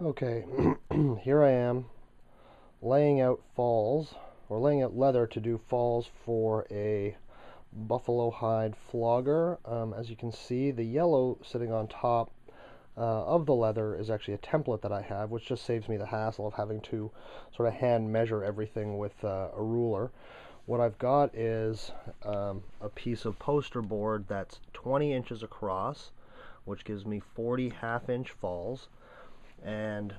Okay, here I am laying out falls, or laying out leather to do falls for a buffalo hide flogger. As you can see, the yellow sitting on top of the leather is actually a template that I have, which just saves me the hassle of having to sort of hand measure everything with a ruler. What I've got is a piece of poster board that's 20 inches across, which gives me 40 half-inch falls. And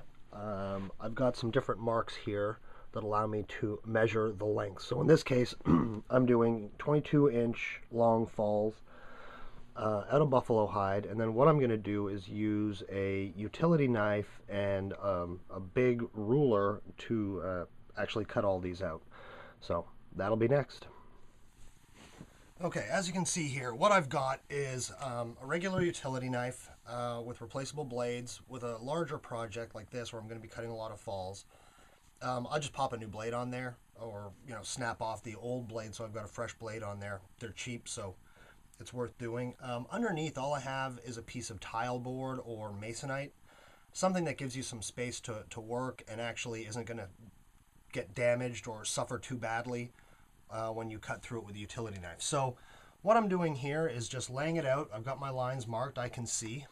I've got some different marks here that allow me to measure the length. So in this case, I'm doing 22-inch long falls out of buffalo hide, and then what I'm going to do is use a utility knife and a big ruler to actually cut all these out. So that'll be next. Okay, as you can see here, what I've got is a regular utility knife with replaceable blades. With a larger project like this where I'm going to be cutting a lot of falls, I'll just pop a new blade on there, or snap off the old blade so I've got a fresh blade on there. They're cheap, so it's worth doing. Underneath, all I have is a piece of tile board or masonite, something that gives you some space to work and actually isn't going to get damaged or suffer too badly when you cut through it with a utility knife. So what I'm doing here is just laying it out. I've got my lines marked, I can see.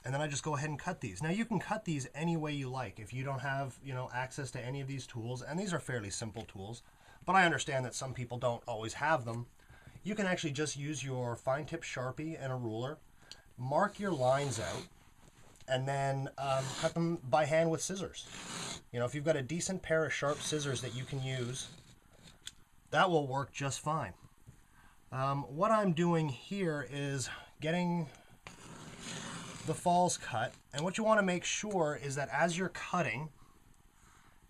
And then I just go ahead and cut these. Now you can cut these any way you like. If you don't have, access to any of these tools, and these are fairly simple tools, but I understand that some people don't always have them, you can actually just use your fine tip Sharpie and a ruler, mark your lines out, and then cut them by hand with scissors. If you've got a decent pair of sharp scissors that you can use, that will work just fine. What I'm doing here is getting the falls cut, and what you want to make sure is that as you're cutting,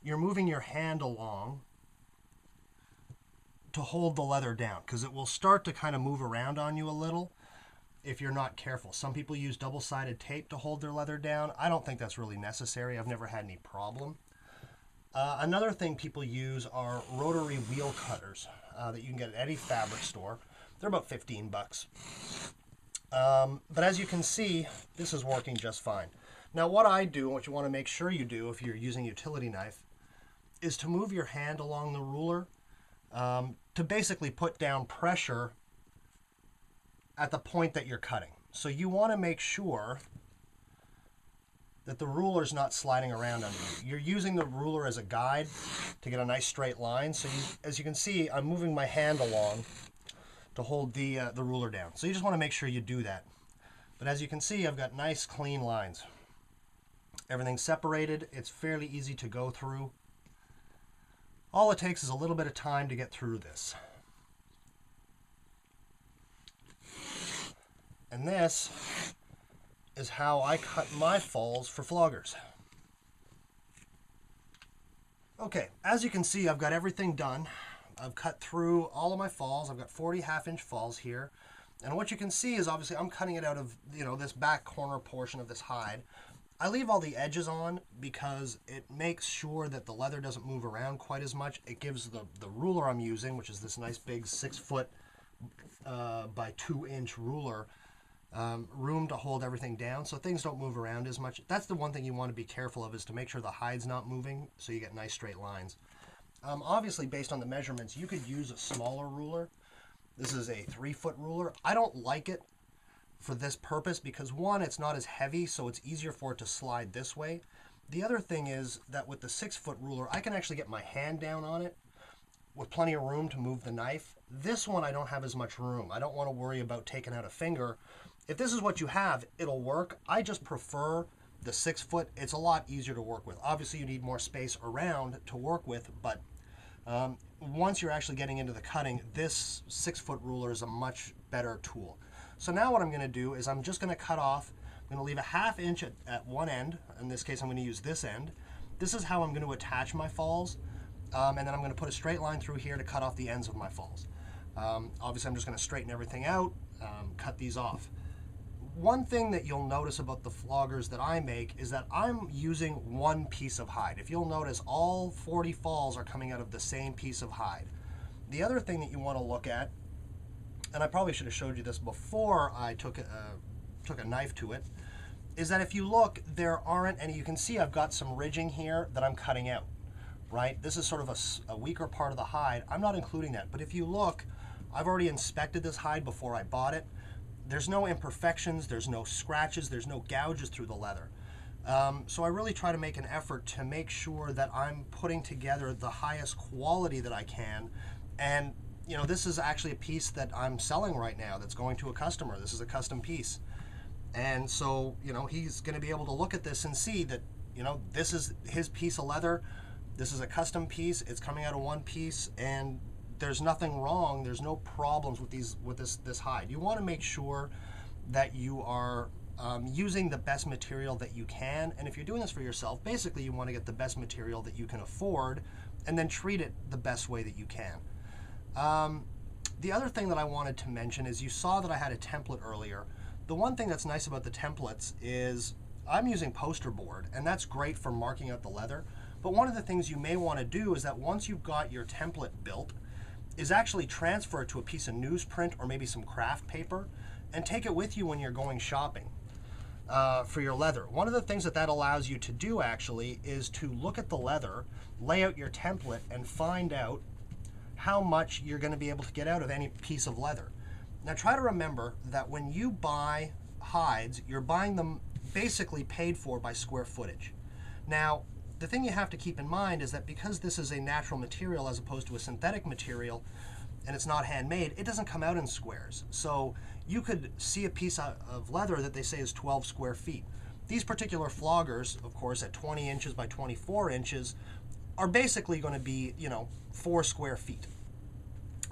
you're moving your hand along to hold the leather down, because it will start to kind of move around on you a little if you're not careful. Some people use double-sided tape to hold their leather down. I don't think that's really necessary. I've never had any problem. Another thing people use are rotary wheel cutters that you can get at any fabric store. They're about 15 bucks. But as you can see, this is working just fine. Now what I do, and what you want to make sure you do if you're using a utility knife, is to move your hand along the ruler to basically put down pressure at the point that you're cutting. So you want to make sure that the ruler's not sliding around under you. You're using the ruler as a guide to get a nice straight line. So as you can see, I'm moving my hand along to hold the ruler down. So you just want to make sure you do that. But as you can see, I've got nice clean lines. Everything's separated. It's fairly easy to go through. All it takes is a little bit of time to get through this. And this is how I cut my falls for floggers. Okay, as you can see, I've got everything done. I've cut through all of my falls. I've got 40 half-inch falls here. And what you can see is obviously I'm cutting it out of, this back corner portion of this hide. I leave all the edges on because it makes sure that the leather doesn't move around quite as much. It gives the ruler I'm using, which is this nice big 6-foot by 2-inch ruler, room to hold everything down so things don't move around as much. That's the one thing you want to be careful of, is to make sure the hide's not moving so you get nice straight lines. Obviously, based on the measurements, you could use a smaller ruler. This is a 3-foot ruler. I don't like it for this purpose because, one, it's not as heavy, so it's easier for it to slide this way. The other thing is that with the 6-foot ruler, I can actually get my hand down on it with plenty of room to move the knife. This one, I don't have as much room. I don't want to worry about taking out a finger. If this is what you have, it'll work. I just prefer the 6-foot. It's a lot easier to work with. Obviously, you need more space around to work with, but once you're actually getting into the cutting, this 6-foot ruler is a much better tool. So now what I'm going to do is I'm just going to cut off. I'm going to leave a 1/2 inch at one end. In this case, I'm going to use this end. This is how I'm going to attach my falls. And then I'm going to put a straight line through here to cut off the ends of my falls. Obviously, I'm just going to straighten everything out, cut these off. One thing that you'll notice about the floggers that I make is that I'm using one piece of hide. If you'll notice, all 40 falls are coming out of the same piece of hide. The other thing that you want to look at, and I probably should have showed you this before I took a knife to it, is that if you look, there aren't any. You can see I've got some ridging here that I'm cutting out, right? This is sort of a weaker part of the hide. I'm not including that, but if you look, I've already inspected this hide before I bought it. There's no imperfections, there's no scratches, there's no gouges through the leather. So I really try to make an effort to make sure that I'm putting together the highest quality that I can. And you know, this is actually a piece that I'm selling right now that's going to a customer. This is a custom piece. And so, you know, he's going to be able to look at this and see that, you know, this is his piece of leather. This is a custom piece. It's coming out of one piece, and there's nothing wrong. There's no problems with this hide. You want to make sure that you are using the best material that you can. And if you're doing this for yourself, basically you want to get the best material that you can afford and then treat it the best way that you can. The other thing that I wanted to mention is you saw that I had a template earlier. The one thing that's nice about the templates is I'm using poster board, and that's great for marking out the leather. But one of the things you may want to do is that once you've got your template built, is actually transfer it to a piece of newsprint or maybe some craft paper and take it with you when you're going shopping for your leather. One of the things that allows you to do actually is to look at the leather, lay out your template, and find out how much you're going to be able to get out of any piece of leather. Now try to remember that when you buy hides, you're buying them basically paid for by square footage. Now, the thing you have to keep in mind is that because this is a natural material as opposed to a synthetic material, and it's not handmade, it doesn't come out in squares. So you could see a piece of leather that they say is 12 square feet. These particular floggers, of course, at 20 inches by 24 inches, are basically going to be, you know, 4 square feet.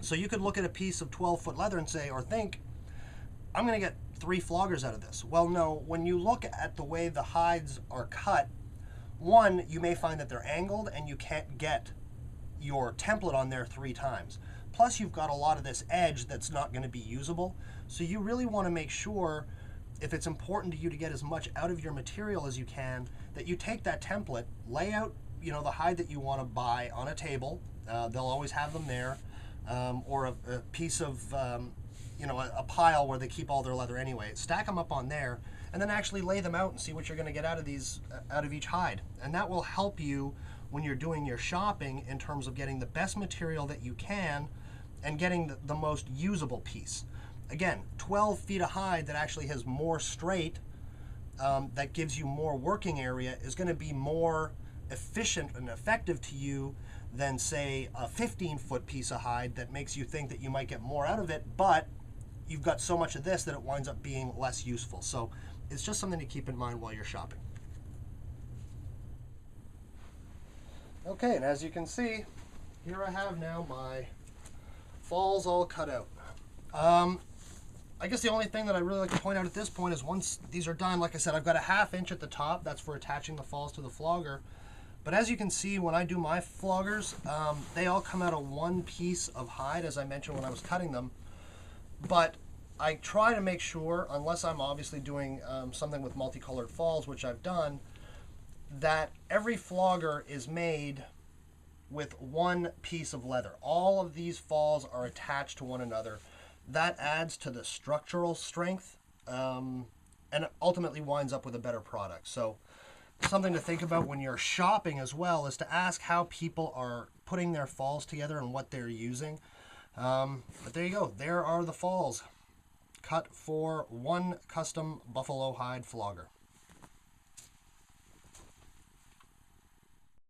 So you could look at a piece of 12-foot leather and say, or think, I'm going to get 3 floggers out of this. Well, no, when you look at the way the hides are cut, one, you may find that they're angled and you can't get your template on there 3 times. Plus, you've got a lot of this edge that's not going to be usable. So you really want to make sure, if it's important to you to get as much out of your material as you can, that you take that template, lay out, you know, the hide that you want to buy on a table. They'll always have them there, or a piece of, you know, a pile where they keep all their leather anyway. Stack them up on there, and then actually lay them out and see what you're going to get out of these, out of each hide. And that will help you when you're doing your shopping in terms of getting the best material that you can and getting the most usable piece. Again, 12 feet of hide that actually has more straight, that gives you more working area, is going to be more efficient and effective to you than, say, a 15-foot piece of hide that makes you think that you might get more out of it, but you've got so much of this that it winds up being less useful. So it's just something to keep in mind while you're shopping. Okay, and as you can see, here I have now my falls all cut out. I guess the only thing that I really like to point out at this point is once these are done, like I said, I've got a 1/2 inch at the top. That's for attaching the falls to the flogger. But as you can see, when I do my floggers, they all come out of one piece of hide, as I mentioned when I was cutting them. But I try to make sure, unless I'm obviously doing something with multicolored falls, which I've done, that every flogger is made with one piece of leather. All of these falls are attached to one another. That adds to the structural strength, and ultimately winds up with a better product. So something to think about when you're shopping as well is to ask how people are putting their falls together and what they're using. But there you go. There are the falls cut for one custom buffalo hide flogger.